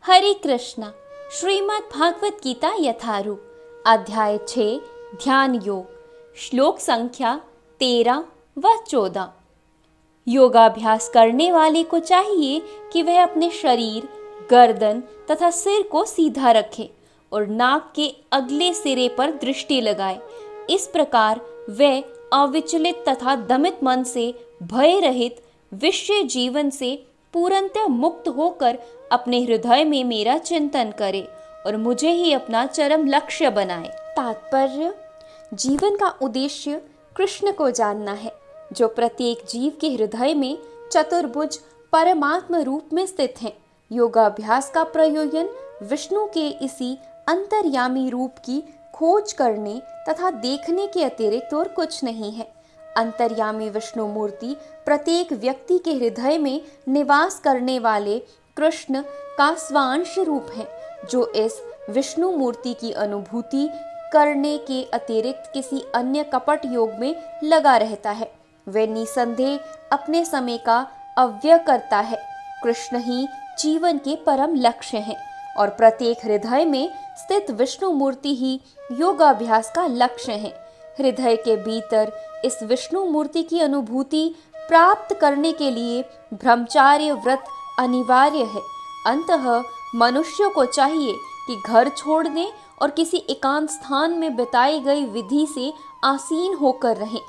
हरे कृष्णा। श्रीमद् भागवत गीता यथारूप अध्याय 6 ध्यान योग श्लोक संख्या 13 व 14। योगाभ्यास करने वाले को चाहिए कि वह अपने शरीर, गर्दन तथा सिर को सीधा रखे और नाक के अगले सिरे पर दृष्टि लगाए। इस प्रकार वह अविचलित तथा दमित मन से, भय रहित, विषय जीवन से पूर्णतः मुक्त होकर अपने हृदय में मेरा चिंतन करे और मुझे ही अपना चरम लक्ष्य बनाए। तात्पर्य: जीवन का उद्देश्य कृष्ण को जानना है, जो प्रत्येक जीव के हृदय में चतुर्भुज परमात्मा रूप में स्थित हैं। योगाभ्यास का प्रयोजन विष्णु के इसी अंतर्यामी रूप की खोज करने तथा देखने के अतिरिक्त और कुछ नहीं है। अंतर्यामी विष्णु मूर्ति प्रत्येक व्यक्ति के हृदय में निवास करने वाले कृष्ण का स्वांश रूप है, जो इस विष्णु मूर्ति की अनुभूति करने के अतिरिक्त किसी अन्य कपट योग में लगा रहता है। वह निसंदेह अपने समय का अव्यय करता है। कृष्ण ही जीवन के परम लक्ष्य हैं और प्रत्येक हृदय में स्थित विष्णु मूर्ति ही योगाभ्यास का लक्ष्य है। हृदय के भीतर इस विष्णु मूर्ति की अनुभूति प्राप्त करने के लिए ब्रह्मचार्य व्रत अनिवार्य है। अंततः मनुष्य को चाहिए कि घर छोड़ने और किसी एकांत स्थान में बिताई गई विधि से आसीन होकर रहें।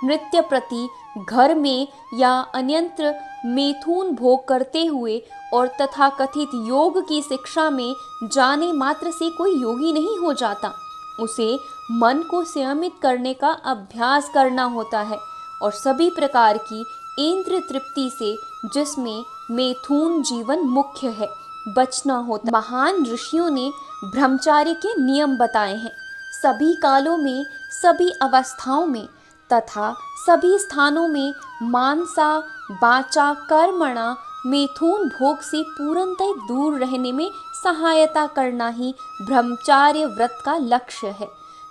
नृत्य प्रति घर में या अन्यत्र मैथुन भोग करते हुए और तथाकथित योग की शिक्षा में जाने मात्र से कोई योगी नहीं हो जाता। उसे मन को संयमित करने का अभ्यास करना होता है और सभी प्रकार की इंद्रिय तृप्ति से, जिसमें मैथुन जीवन मुख्य है, बचना होता। महान ऋषियों ने ब्रह्मचार्य के नियम बताए हैं। सभी कालों में, सभी अवस्थाओं में तथा सभी स्थानों में मानसा वाचा कर्मणा मैथुन भोग से पूर्णतः दूर रहने में सहायता करना ही ब्रह्मचार्य व्रत का लक्ष्य है।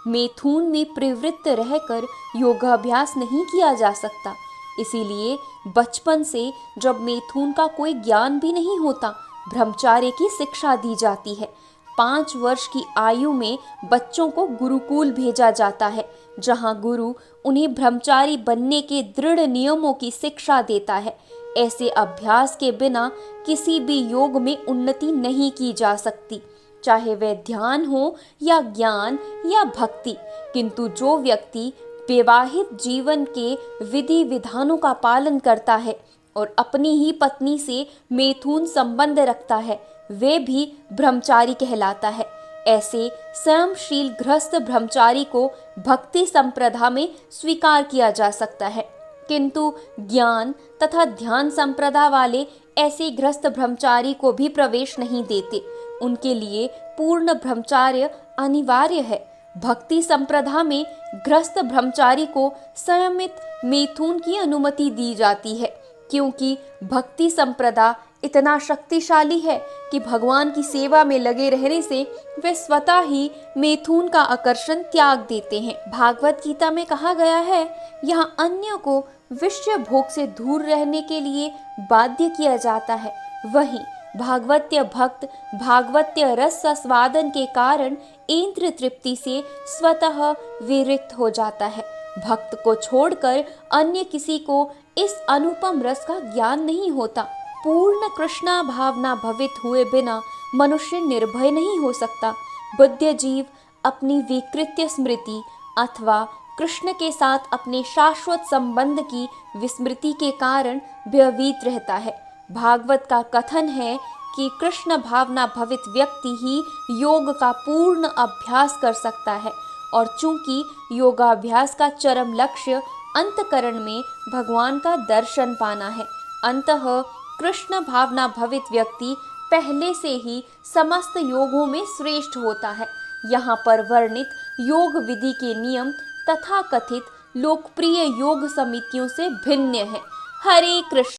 मैथुन में प्रवृत्त रहकर योगाभ्यास नहीं किया जा सकता। इसीलिए बचपन से, जब मैथुन का कोई ज्ञान भी नहीं होता, ब्रह्मचार्य की शिक्षा दी जाती है। 5 वर्ष की आयु में बच्चों को गुरुकुल भेजा जाता है, जहां गुरु उन्हें ब्रह्मचारी बनने के दृढ़ नियमों की शिक्षा देता है। ऐसे अभ्यास के बिना किसी भी योग में उन्नति नहीं की जा सकती, चाहे वह ध्यान हो या ज्ञान या भक्ति। किंतु जो व्यक्ति विवाहित जीवन के विधि विधानों का पालन करता है और अपनी ही पत्नी से मैथुन संबंध रखता है, वे भी ब्रह्मचारी कहलाता है। ऐसे संयमशील गृहस्थ ब्रह्मचारी को भक्ति संप्रदा में स्वीकार किया जा सकता है, किंतु ज्ञान तथा ध्यान संप्रदा वाले ऐसे गृहस्थ ब्रह्मचारी को भी प्रवेश नहीं देते। उनके लिए पूर्ण ब्रह्मचार्य अनिवार्य है। भक्ति संप्रदा में गृहस्थ ब्रह्मचारी को संयमित मैथुन की अनुमति दी जाती है, क्योंकि भक्ति संप्रदा इतना शक्तिशाली है कि भगवान की सेवा में लगे रहने से वे स्वतः ही मैथुन का आकर्षण त्याग देते हैं। भागवत गीता में कहा गया है, यहाँ अन्य को विषय भोग से दूर रहने के लिए बाध्य किया जाता है, वहीं भागवत्य भक्त भागवत्य रस स्वादन के कारण इंद्रिय तृप्ति से स्वतः विरक्त हो जाता है। भक्त को छोड़कर अन्य किसी को इस अनुपम रस का ज्ञान नहीं होता। पूर्ण कृष्णा भावना भवित हुए बिना मनुष्य निर्भय नहीं हो सकता। बुद्ध जीव अपनी विकृत स्मृति अथवा कृष्ण के साथ अपने शाश्वत संबंध की विस्मृति के कारण भयभीत रहता है। भागवत का कथन है कि कृष्ण भावना भवित व्यक्ति ही योग का पूर्ण अभ्यास कर सकता है, और चूंकि योगाभ्यास का चरम लक्ष्य अंतकरण में भगवान का दर्शन पाना है, अंततः कृष्ण भावना भवित व्यक्ति पहले से ही समस्त योगों में श्रेष्ठ होता है। यहाँ पर वर्णित योग विधि के नियम तथा कथित लोकप्रिय योग समितियों से भिन्न है। हरे कृष्ण।